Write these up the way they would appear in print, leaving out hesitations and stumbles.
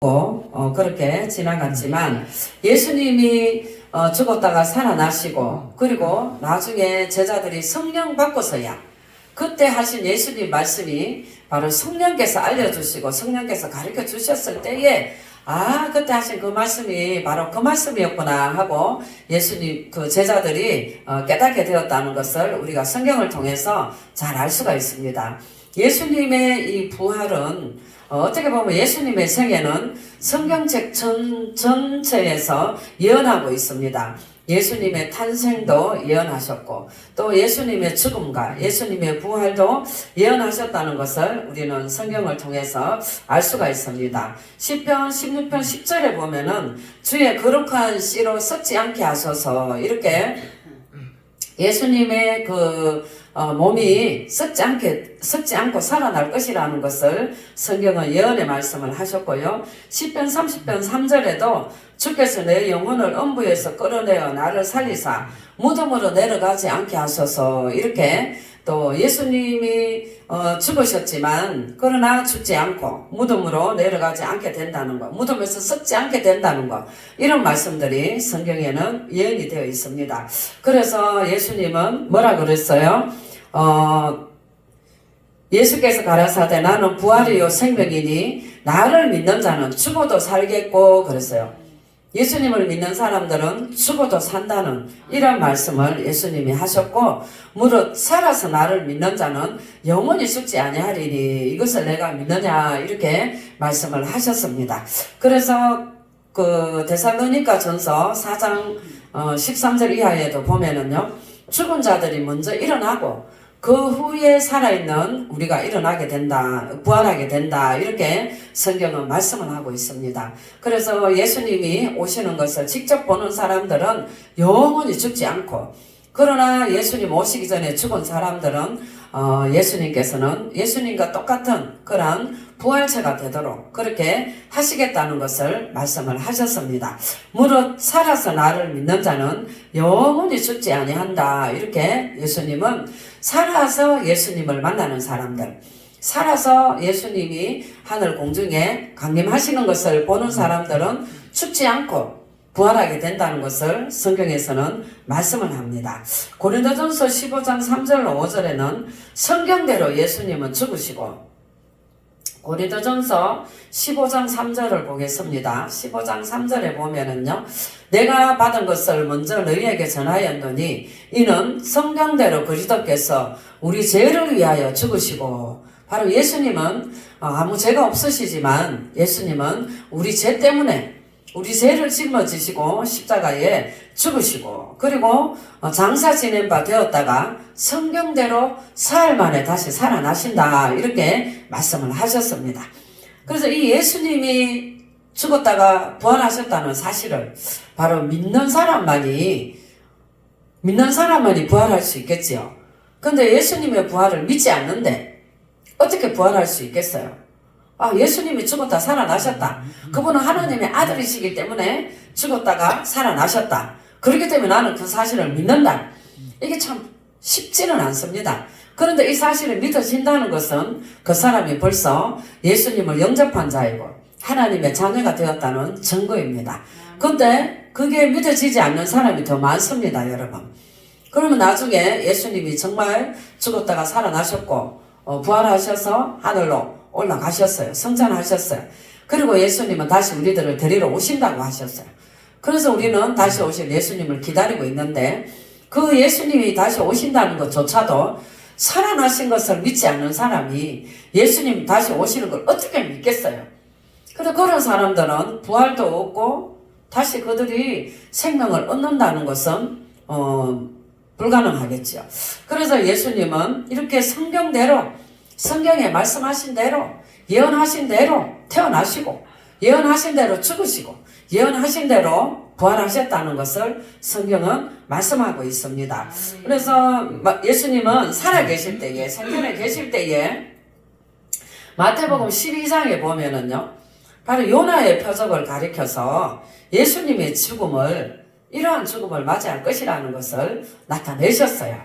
그렇게 지나갔지만 예수님이 죽었다가 살아나시고 그리고 나중에 제자들이 성령 받고서야 그때 하신 예수님 말씀이 바로 성령께서 알려주시고 성령께서 가르쳐 주셨을 때에 그때 하신 그 말씀이 바로 그 말씀이었구나 하고 예수님 그 제자들이 깨닫게 되었다는 것을 우리가 성경을 통해서 잘 알 수가 있습니다. 예수님의 이 부활은 어떻게 보면 예수님의 생애는 성경책 전체에서 예언하고 있습니다. 예수님의 탄생도 예언하셨고 또 예수님의 죽음과 예수님의 부활도 예언하셨다는 것을 우리는 성경을 통해서 알 수가 있습니다. 시편 16편 10절에 보면은 주의 거룩한 씨로 썩지 않게 하소서 이렇게 예수님의 몸이 썩지 않고 살아날 것이라는 것을 성경은 예언의 말씀을 하셨고요. 시편 30편 3절에도 주께서 내 영혼을 음부에서 끌어내어 나를 살리사 무덤으로 내려가지 않게 하소서 이렇게 또 예수님이 죽으셨지만 그러나 죽지 않고 무덤으로 내려가지 않게 된다는 것, 무덤에서 썩지 않게 된다는 것 이런 말씀들이 성경에는 예언이 되어 있습니다. 그래서 예수님은 뭐라 그랬어요? 예수께서 가라사대 나는 부활이요 생명이니 나를 믿는 자는 죽어도 살겠고 그랬어요. 예수님을 믿는 사람들은 죽어도 산다는 이런 말씀을 예수님이 하셨고 무릇 살아서 나를 믿는 자는 영원히 죽지 아니하리니 이것을 내가 믿느냐 이렇게 말씀을 하셨습니다. 그래서 그 데살로니가 전서 4장 13절 이하에도 보면은요 죽은 자들이 먼저 일어나고 그 후에 살아있는 우리가 일어나게 된다, 부활하게 된다 이렇게 성경은 말씀을 하고 있습니다. 그래서 예수님이 오시는 것을 직접 보는 사람들은 영원히 죽지 않고 그러나 예수님 오시기 전에 죽은 사람들은 예수님께서는 예수님과 똑같은 그런 부활체가 되도록 그렇게 하시겠다는 것을 말씀을 하셨습니다. 무릇 살아서 나를 믿는 자는 영원히 죽지 아니한다. 이렇게 예수님은 살아서 예수님을 만나는 사람들, 살아서 예수님이 하늘 공중에 강림하시는 것을 보는 사람들은 죽지 않고 부활하게 된다는 것을 성경에서는 말씀을 합니다. 고린도전서 15장 3절로 5절에는 성경대로 예수님은 죽으시고 고린도전서 15장 3절을 보겠습니다. 15장 3절에 보면은요. 내가 받은 것을 먼저 너희에게 전하였노니 이는 성경대로 그리스도께서 우리 죄를 위하여 죽으시고 바로 예수님은 아무 죄가 없으시지만 예수님은 우리 죄 때문에 우리 죄를 짊어지시고 십자가에 죽으시고 그리고 장사 지낸 바 되었다가 성경대로 사흘 만에 다시 살아나신다 이렇게 말씀을 하셨습니다. 그래서 이 예수님이 죽었다가 부활하셨다는 사실을 바로 믿는 사람만이 부활할 수 있겠지요. 근데 예수님의 부활을 믿지 않는데 어떻게 부활할 수 있겠어요? 예수님이 죽었다 살아나셨다. 그분은 하나님의 아들이시기 때문에 죽었다가 살아나셨다. 그렇기 때문에 나는 그 사실을 믿는다. 이게 참 쉽지는 않습니다. 그런데 이 사실을 믿어진다는 것은 그 사람이 벌써 예수님을 영접한 자이고 하나님의 자녀가 되었다는 증거입니다. 근데 그게 믿어지지 않는 사람이 더 많습니다, 여러분. 그러면 나중에 예수님이 정말 죽었다가 살아나셨고 부활하셔서 하늘로 올라가셨어요. 성찬하셨어요. 그리고 예수님은 다시 우리들을 데리러 오신다고 하셨어요. 그래서 우리는 다시 오실 예수님을 기다리고 있는데 그 예수님이 다시 오신다는 것조차도 살아나신 것을 믿지 않는 사람이 예수님 다시 오시는 걸 어떻게 믿겠어요? 그래서 그런 사람들은 부활도 없고 다시 그들이 생명을 얻는다는 것은 불가능하겠죠. 그래서 예수님은 이렇게 성경에 말씀하신 대로 예언하신 대로 태어나시고 예언하신 대로 죽으시고 예언하신 대로 부활하셨다는 것을 성경은 말씀하고 있습니다. 그래서 예수님은 살아계실 때에 생전에 계실 때에 마태복음 12장에 보면은요 바로 요나의 표적을 가리켜서 예수님의 이러한 죽음을 맞이할 것이라는 것을 나타내셨어요.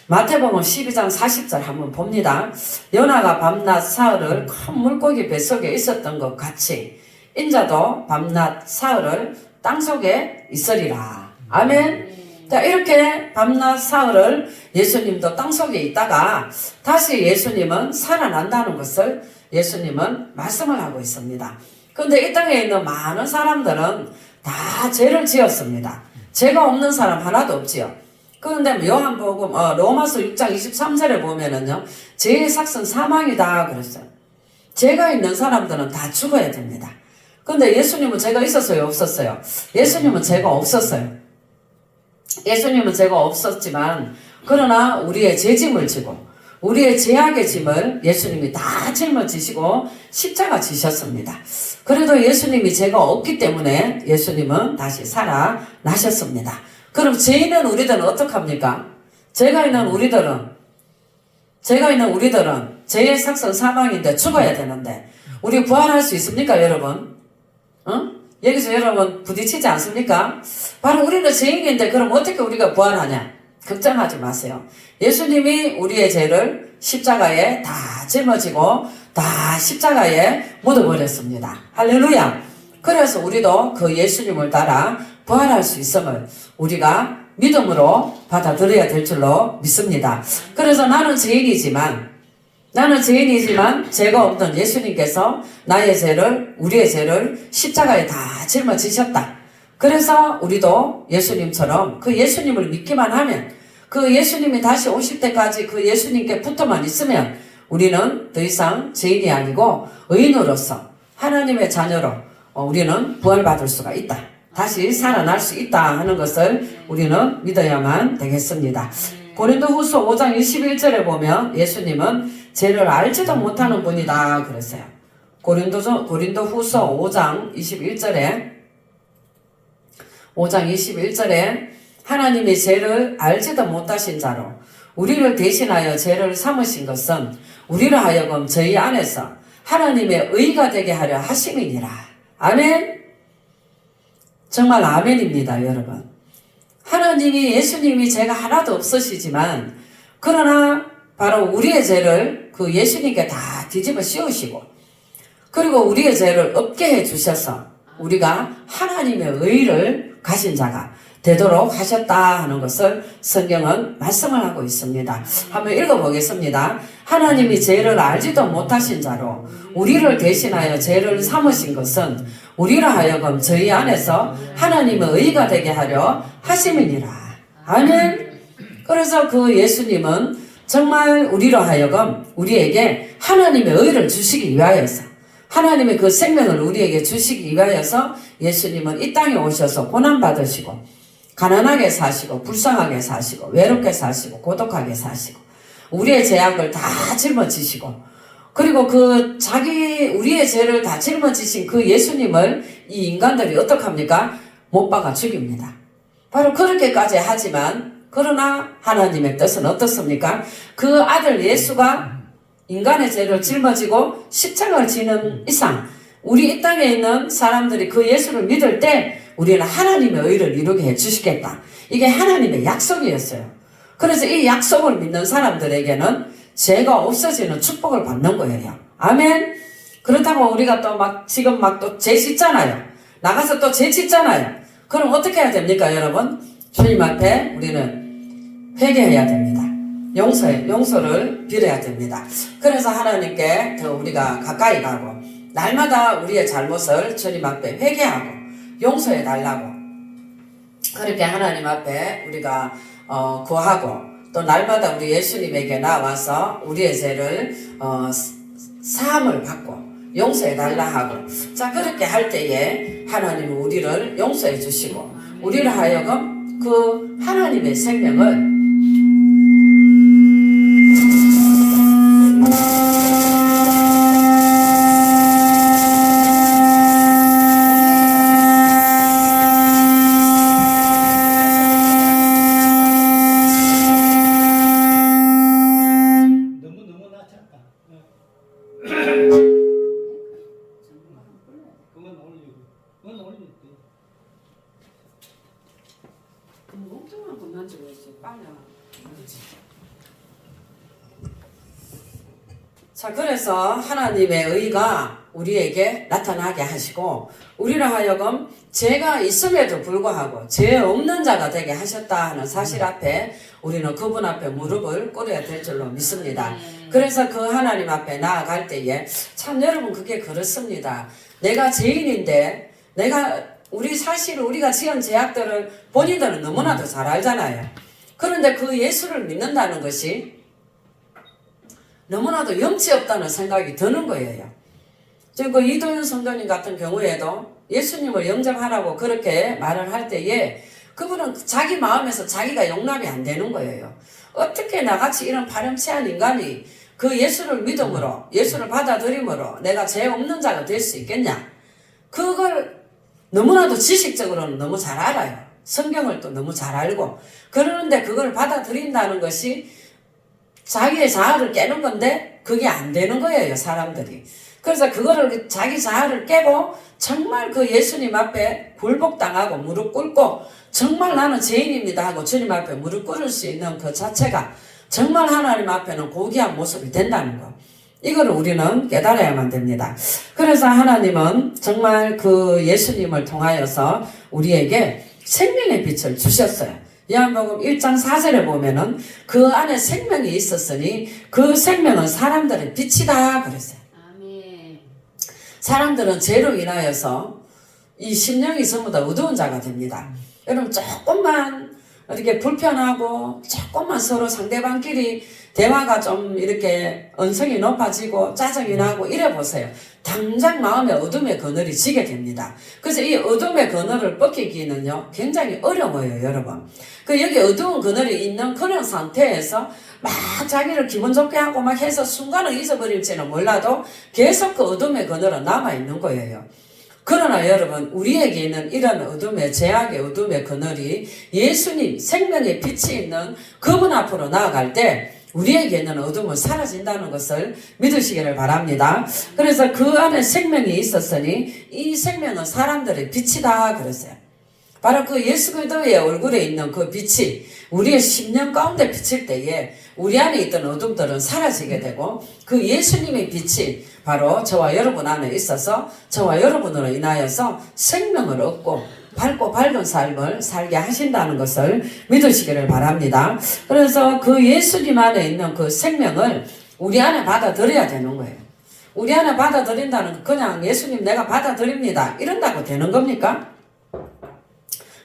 마태복음 12장 40절 한번 봅니다. 요나가 밤낮 사흘을 큰 물고기 뱃속에 있었던 것 같이 인자도 밤낮 사흘을 땅속에 있으리라. 아멘. 자, 이렇게 밤낮 사흘을 예수님도 땅속에 있다가 다시 예수님은 살아난다는 것을 예수님은 말씀을 하고 있습니다. 그런데 이 땅에 있는 많은 사람들은 다 죄를 지었습니다. 죄가 없는 사람 하나도 없지요. 그런데 요한복음 로마서 6장 23절에 보면은요, 죄의 삭은 사망이다 그랬어요. 죄가 있는 사람들은 다 죽어야 됩니다. 그런데 예수님은 죄가 있었어요, 없었어요? 예수님은 죄가 없었어요. 예수님은 죄가 없었지만 그러나 우리의 죄짐을 지고 우리의 죄악의 짐을 예수님이 다 짊어지시고 십자가 지셨습니다. 그래도 예수님이 죄가 없기 때문에 예수님은 다시 살아나셨습니다. 그럼 죄 있는 우리들은 어떡합니까? 죄가 있는 우리들은 죄의 삭은 사망인데 죽어야 되는데 우리 부활할 수 있습니까, 여러분? 여기서 여러분 부딪히지 않습니까? 바로 우리는 죄인인데 그럼 어떻게 우리가 부활하냐? 걱정하지 마세요. 예수님이 우리의 죄를 십자가에 다 짊어지고 다 십자가에 묻어버렸습니다. 할렐루야. 그래서 우리도 그 예수님을 따라 부활할 수 있음을 우리가 믿음으로 받아들여야 될 줄로 믿습니다. 그래서 나는 죄인이지만 죄가 없던 예수님께서 나의 죄를, 우리의 죄를 십자가에 다 짊어지셨다. 그래서 우리도 예수님처럼 그 예수님을 믿기만 하면, 그 예수님이 다시 오실 때까지 그 예수님께 붙어만 있으면 우리는 더 이상 죄인이 아니고 의인으로서 하나님의 자녀로 우리는 부활받을 수가 있다. 다시 살아날 수 있다 하는 것을 우리는 믿어야만 되겠습니다. 고린도후서 5장 21절에 보면 예수님은 죄를 알지도 못하는 분이다 그랬어요. 고린도후서 5장 21절에 하나님이 죄를 알지도 못하신 자로 우리를 대신하여 죄를 삼으신 것은 우리로 하여금 저희 안에서 하나님의 의가 되게 하려 하심이니라. 아멘. 정말 아멘입니다, 여러분. 하나님이, 예수님이 죄가 하나도 없으시지만 그러나 바로 우리의 죄를 그 예수님께 다 뒤집어 씌우시고 그리고 우리의 죄를 없게 해주셔서 우리가 하나님의 의를 가진 자가 되도록 하셨다 하는 것을 성경은 말씀을 하고 있습니다. 한번 읽어보겠습니다. 하나님이 죄를 알지도 못하신 자로 우리를 대신하여 죄를 삼으신 것은 우리로 하여금 저희 안에서 하나님의 의가 되게 하려 하심이니라. 아멘. 그래서 그 예수님은 정말 우리로 하여금 우리에게 하나님의 의를 주시기 위하여서 하나님의 그 생명을 우리에게 주시기 위하여서 예수님은 이 땅에 오셔서 고난받으시고 가난하게 사시고 불쌍하게 사시고 외롭게 사시고 고독하게 사시고 우리의 죄악을 다 짊어지시고 그리고 우리의 죄를 다 짊어지신 그 예수님을 이 인간들이 어떡합니까? 못 박아 죽입니다. 바로 그렇게까지 하지만 그러나 하나님의 뜻은 어떻습니까? 그 아들 예수가 인간의 죄를 짊어지고 십자가를 지는 이상 우리 이 땅에 있는 사람들이 그 예수를 믿을 때 우리는 하나님의 의를 이루게 해주시겠다. 이게 하나님의 약속이었어요. 그래서 이 약속을 믿는 사람들에게는 죄가 없어지는 축복을 받는 거예요. 아멘. 그렇다고 우리가 또 지금 또 죄 짓잖아요. 나가서 또 죄 짓잖아요. 그럼 어떻게 해야 됩니까, 여러분? 주님 앞에 우리는 회개해야 됩니다. 용서를 빌어야 됩니다. 그래서 하나님께 더 우리가 가까이 가고 날마다 우리의 잘못을 주님 앞에 회개하고 용서해 달라고 그렇게 하나님 앞에 우리가 구하고 또 날마다 우리 예수님에게 나와서 우리의 죄를 사함을 받고 용서해 달라 하고 자 그렇게 할 때에 하나님은 우리를 용서해 주시고 우리를 하여금 그 하나님의 생명을 자 그래서 하나님의 의가 우리에게 나타나게 하시고 우리로 하여금 죄가 있음에도 불구하고 죄 없는 자가 되게 하셨다 하는 사실 앞에 우리는 그분 앞에 무릎을 꿇어야 될 줄로 믿습니다. 그래서 그 하나님 앞에 나아갈 때에 참 여러분 그게 그렇습니다. 내가 죄인인데 사실 우리가 지은 죄악들을 본인들은 너무나도 잘 알잖아요. 그런데 그 예수를 믿는다는 것이 너무나도 염치 없다는 생각이 드는 거예요. 지금 그 이도현 성도님 같은 경우에도 예수님을 영접하라고 그렇게 말을 할 때에 그분은 자기 마음에서 자기가 용납이 안 되는 거예요. 어떻게 나같이 이런 파렴치한 인간이 그 예수를 믿음으로 예수를 받아들임으로 내가 죄 없는 자가 될 수 있겠냐. 그걸 너무나도 지식적으로는 너무 잘 알아요. 성경을 또 너무 잘 알고 그러는데 그걸 받아들인다는 것이 자기의 자아를 깨는 건데 그게 안 되는 거예요, 사람들이. 그래서 그거를 자기 자아를 깨고 정말 그 예수님 앞에 굴복당하고 무릎 꿇고 정말 나는 죄인입니다 하고 주님 앞에 무릎 꿇을 수 있는 그 자체가 정말 하나님 앞에는 고귀한 모습이 된다는 거. 이걸 우리는 깨달아야만 됩니다. 그래서 하나님은 정말 그 예수님을 통하여서 우리에게 생명의 빛을 주셨어요. 요한복음 1장 4절에 보면은 그 안에 생명이 있었으니 그 생명은 사람들의 빛이다 그랬어요. 아멘. 사람들은 죄로 인하여서 이 심령이 전부 다 어두운 자가 됩니다. 여러분 조금만 이렇게 불편하고 조금만 서로 상대방끼리 대화가 좀 이렇게 언성이 높아지고 짜증이 나고 이래 보세요. 당장 마음에 어둠의 그늘이 지게 됩니다. 그래서 이 어둠의 그늘을 벗기기는요 굉장히 어려워요, 여러분. 여기 어두운 그늘이 있는 그런 상태에서 막 자기를 기분 좋게 하고 막 해서 순간은 잊어버릴지는 몰라도 계속 그 어둠의 그늘은 남아있는 거예요. 그러나 여러분 우리에게 있는 이런 어둠의 죄악의 어둠의 그늘이 예수님 생명의 빛이 있는 그분 앞으로 나아갈 때 우리에게 있는 어둠은 사라진다는 것을 믿으시기를 바랍니다. 그래서 그 안에 생명이 있었으니 이 생명은 사람들의 빛이다 그랬어요. 바로 그 예수 그리스도의 얼굴에 있는 그 빛이 우리의 심령 가운데 비칠 때에 우리 안에 있던 어둠들은 사라지게 되고 그 예수님의 빛이 바로 저와 여러분 안에 있어서 저와 여러분으로 인하여서 생명을 얻고 밝고 밝은 삶을 살게 하신다는 것을 믿으시기를 바랍니다. 그래서 그 예수님 안에 있는 그 생명을 우리 안에 받아들여야 되는 거예요. 우리 안에 받아들인다는 그냥 예수님 내가 받아들입니다 이런다고 되는 겁니까?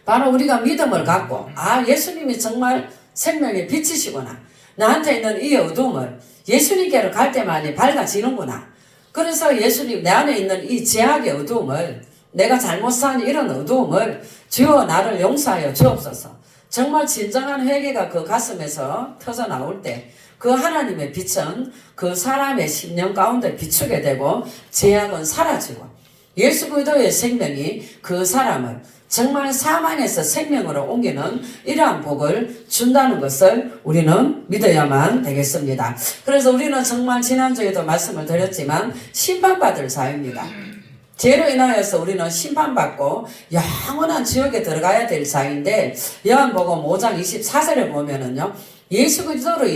바로 우리가 믿음을 갖고 예수님이 정말 생명의 빛이시구나. 나한테 있는 이 어둠을 예수님께로 갈 때만이 밝아지는구나. 그래서 예수님 내 안에 있는 이 죄악의 어둠을 내가 잘못 산 이런 어두움을 주여 나를 용서하여 주옵소서. 정말 진정한 회개가 그 가슴에서 터져 나올 때 그 하나님의 빛은 그 사람의 심령 가운데 비추게 되고 죄악은 사라지고 예수 그리스도의 생명이 그 사람을 정말 사망에서 생명으로 옮기는 이러한 복을 준다는 것을 우리는 믿어야만 되겠습니다. 그래서 우리는 정말 지난주에도 말씀을 드렸지만 심판받을 자입니다. 죄로 인하여서 우리는 심판받고 영원한 지옥에 들어가야 될 자인데 요한복음 5장 24절에 보면은요 예수 그리스도로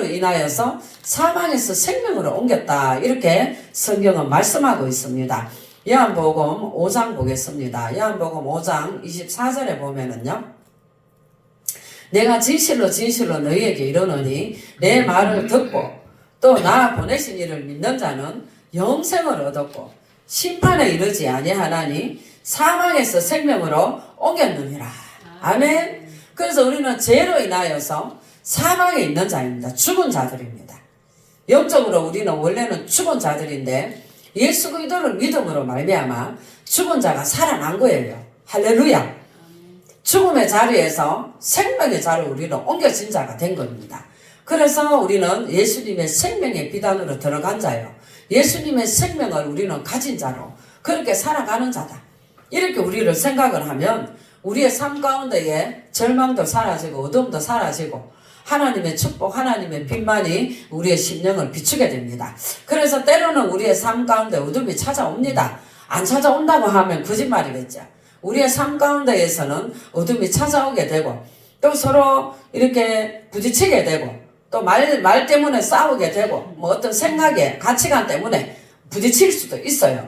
인하여서 사망에서 생명으로 옮겼다 이렇게 성경은 말씀하고 있습니다. 요한복음 5장 보겠습니다. 요한복음 5장 24절에 보면은요 내가 진실로 너희에게 이르노니 내 말을 듣고 또 나 보내신 이를 믿는 자는 영생을 얻었고 심판에 이르지 아니하나니 사망에서 생명으로 옮겼느니라. 아멘. 그래서 우리는 죄로 인하여서 사망에 있는 자입니다. 죽은 자들입니다. 영적으로 우리는 원래는 죽은 자들인데 예수 그리스도를 믿음으로 말미암아 죽은 자가 살아난 거예요. 할렐루야. 죽음의 자리에서 생명의 자리로 우리는 옮겨진 자가 된 겁니다. 그래서 우리는 예수님의 생명의 비단으로 들어간 자요. 예수님의 생명을 우리는 가진 자로 그렇게 살아가는 자다. 이렇게 우리를 생각을 하면 우리의 삶 가운데에 절망도 사라지고 어둠도 사라지고 하나님의 축복, 하나님의 빛만이 우리의 심령을 비추게 됩니다. 그래서 때로는 우리의 삶 가운데 어둠이 찾아옵니다. 안 찾아온다고 하면 거짓말이겠죠. 우리의 삶 가운데에서는 어둠이 찾아오게 되고 또 서로 이렇게 부딪히게 되고 또 말 때문에 싸우게 되고 뭐 어떤 생각에 가치관 때문에 부딪힐 수도 있어요.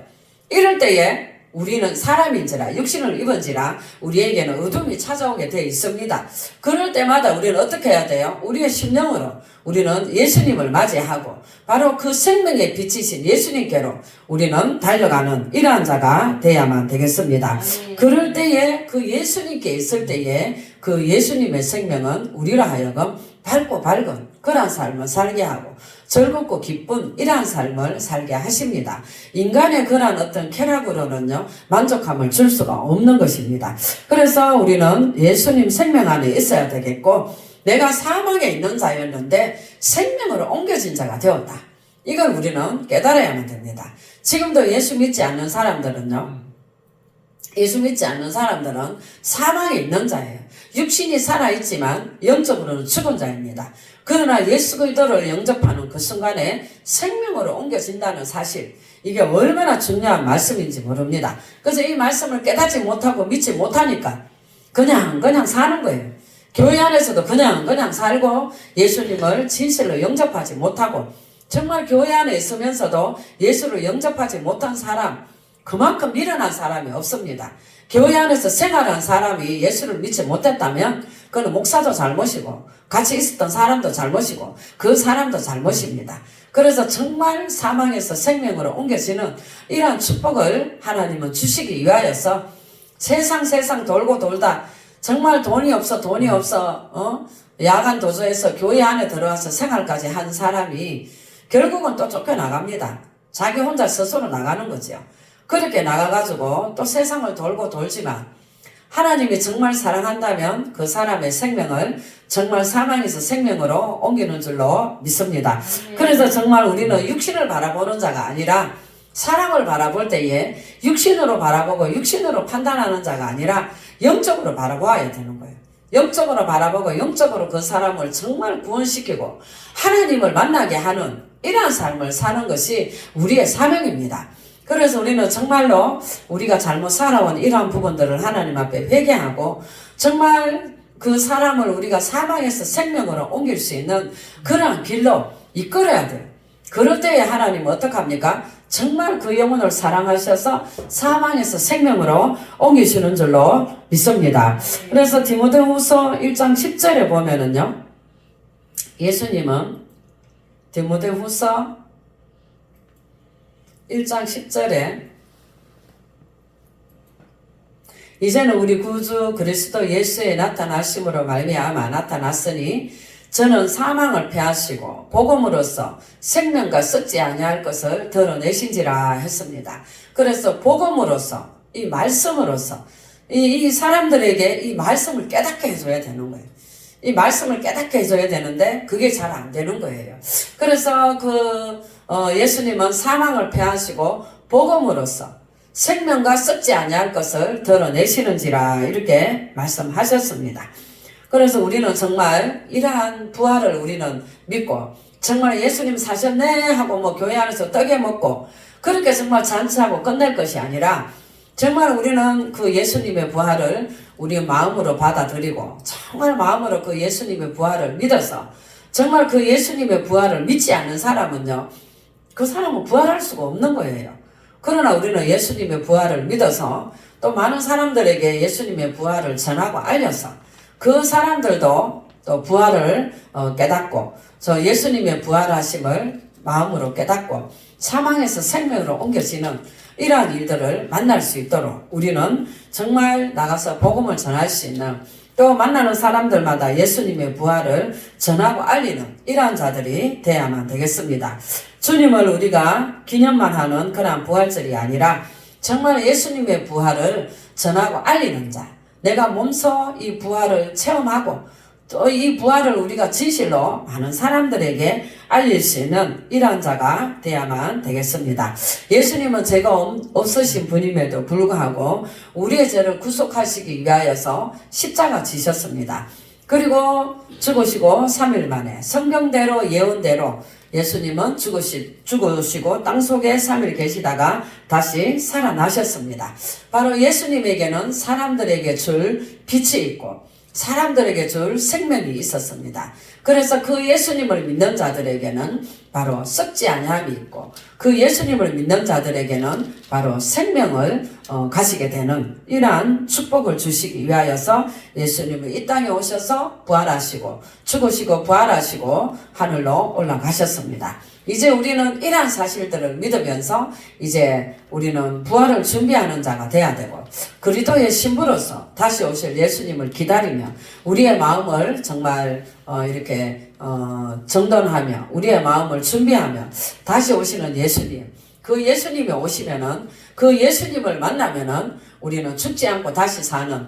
이럴 때에 우리는 사람인지라 육신을 입은지라 우리에게는 어둠이 찾아오게 되어 있습니다. 그럴 때마다 우리는 어떻게 해야 돼요? 우리의 심령으로 우리는 예수님을 맞이하고 바로 그 생명의 빛이신 예수님께로 우리는 달려가는 이러한 자가 되어야만 되겠습니다. 그럴 때에 그 예수님께 있을 때에 그 예수님의 생명은 우리로 하여금 밝고 밝은 그러한 삶을 살게 하고 즐겁고 기쁜 이러한 삶을 살게 하십니다. 인간의 그러한 어떤 쾌락으로는요 만족함을 줄 수가 없는 것입니다. 그래서 우리는 예수님 생명 안에 있어야 되겠고, 내가 사망에 있는 자였는데 생명으로 옮겨진 자가 되었다. 이걸 우리는 깨달아야만 됩니다. 지금도 예수 믿지 않는 사람들은요, 예수 믿지 않는 사람들은 사망에 있는 자예요. 육신이 살아있지만 영적으로는 죽은 자입니다. 그러나 예수 그리스도를 영접하는 그 순간에 생명으로 옮겨진다는 사실, 이게 얼마나 중요한 말씀인지 모릅니다. 그래서 이 말씀을 깨닫지 못하고 믿지 못하니까 그냥 사는 거예요. 교회 안에서도 그냥 살고 예수님을 진실로 영접하지 못하고, 정말 교회 안에 있으면서도 예수를 영접하지 못한 사람, 그만큼 미련한 사람이 없습니다. 교회 안에서 생활한 사람이 예수를 믿지 못했다면 그는 목사도 잘못이고 같이 있었던 사람도 잘못이고 그 사람도 잘못입니다. 그래서 정말 사망에서 생명으로 옮겨지는 이러한 축복을 하나님은 주시기 위하여서 세상 돌고 돌다 정말 돈이 없어 야간 도저에서 교회 안에 들어와서 생활까지 한 사람이 결국은 또 쫓겨나갑니다. 자기 혼자 스스로 나가는 거죠. 그렇게 나가가지고 또 세상을 돌고 돌지만 하나님이 정말 사랑한다면 그 사람의 생명을 정말 사망에서 생명으로 옮기는 줄로 믿습니다. 그래서 정말 우리는 육신을 바라보는 자가 아니라 사람을 바라볼 때에 육신으로 바라보고 육신으로 판단하는 자가 아니라 영적으로 바라보아야 되는 거예요. 영적으로 바라보고 영적으로 그 사람을 정말 구원시키고 하나님을 만나게 하는 이러한 삶을 사는 것이 우리의 사명입니다. 그래서 우리는 정말로 우리가 잘못 살아온 이러한 부분들을 하나님 앞에 회개하고 정말 그 사람을 우리가 사망에서 생명으로 옮길 수 있는 그러한 길로 이끌어야 돼요. 그럴 때에 하나님은 어떡합니까? 정말 그 영혼을 사랑하셔서 사망에서 생명으로 옮기시는 줄로 믿습니다. 그래서 디모데후서 1장 10절에 보면은요, 예수님은 디모데후서 1장 10절에 이제는 우리 구주 그리스도 예수의 나타나심으로 말미암아 나타났으니 저는 사망을 패하시고 복음으로써 생명과 썩지 아니할 것을 드러내신지라 했습니다. 그래서 복음으로써 이 말씀으로써 이 사람들에게 이 말씀을 깨닫게 해줘야 되는 거예요. 이 말씀을 깨닫게 해줘야 되는데 그게 잘 안 되는 거예요. 그래서 예수님은 사망을 패하시고 복음으로써 생명과 썩지 아니할 것을 드러내시는지라 이렇게 말씀하셨습니다. 그래서 우리는 정말 이러한 부활을 우리는 믿고 정말 예수님 사셨네 하고 교회 안에서 떡에 먹고 그렇게 정말 잔치하고 끝낼 것이 아니라 정말 우리는 그 예수님의 부활을 우리 마음으로 받아들이고 정말 마음으로 그 예수님의 부활을 믿어서 정말 그 예수님의 부활을 믿지 않는 사람은요, 그 사람은 부활할 수가 없는 거예요. 그러나 우리는 예수님의 부활을 믿어서 또 많은 사람들에게 예수님의 부활을 전하고 알려서 그 사람들도 또 부활을 깨닫고 저 예수님의 부활하심을 마음으로 깨닫고 사망에서 생명으로 옮겨지는 이러한 일들을 만날 수 있도록 우리는 정말 나가서 복음을 전할 수 있는, 또 만나는 사람들마다 예수님의 부활을 전하고 알리는 이러한 자들이 되어야만 되겠습니다. 주님을 우리가 기념만 하는 그런 부활절이 아니라 정말 예수님의 부활을 전하고 알리는 자, 내가 몸소 이 부활을 체험하고 또 이 부활을 우리가 진실로 많은 사람들에게 알릴 수 있는 이러한 자가 되어야만 되겠습니다. 예수님은 죄가 없으신 분임에도 불구하고 우리의 죄를 구속하시기 위하여서 십자가 지셨습니다. 그리고 죽으시고 3일 만에 성경대로 예언대로 예수님은 죽으시고 땅속에 3일 계시다가 다시 살아나셨습니다. 바로 예수님에게는 사람들에게 줄 빛이 있고 사람들에게 줄 생명이 있었습니다. 그래서 그 예수님을 믿는 자들에게는 바로 썩지 아니함이 있고 그 예수님을 믿는 자들에게는 바로 생명을 가지게 되는 이러한 축복을 주시기 위하여서 예수님은 이 땅에 오셔서 부활하시고 죽으시고 부활하시고 하늘로 올라가셨습니다. 이제 우리는 이러한 사실들을 믿으면서 이제 우리는 부활을 준비하는 자가 돼야 되고 그리스도의 신부로서 다시 오실 예수님을 기다리며 우리의 마음을 정말 이렇게 정돈하며 우리의 마음을 준비하며 다시 오시는 예수님, 그 예수님이 오시면은 그 예수님을 만나면은 우리는 죽지 않고 다시 사는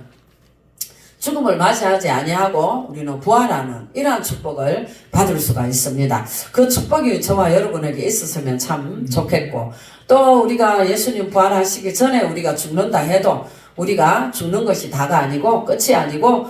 죽음을 맞이하지 아니하고 우리는 부활하는 이러한 축복을 받을 수가 있습니다. 그 축복이 저와 여러분에게 있었으면 참 좋겠고 또 우리가 예수님 부활하시기 전에 우리가 죽는다 해도 우리가 죽는 것이 다가 아니고 끝이 아니고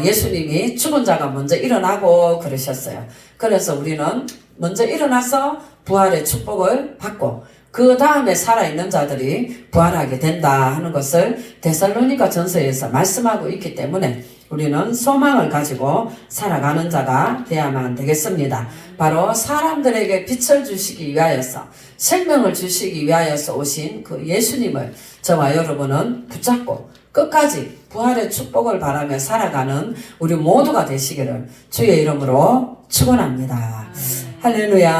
예수님이 죽은 자가 먼저 일어나고 그러셨어요. 그래서 우리는 먼저 일어나서 부활의 축복을 받고 그 다음에 살아있는 자들이 부활하게 된다 하는 것을 데살로니가 전서에서 말씀하고 있기 때문에 우리는 소망을 가지고 살아가는 자가 되어야만 되겠습니다. 바로 사람들에게 빛을 주시기 위하여서 생명을 주시기 위하여서 오신 그 예수님을 저와 여러분은 붙잡고 끝까지 부활의 축복을 바라며 살아가는 우리 모두가 되시기를 주의 이름으로 축원합니다. 할렐루야.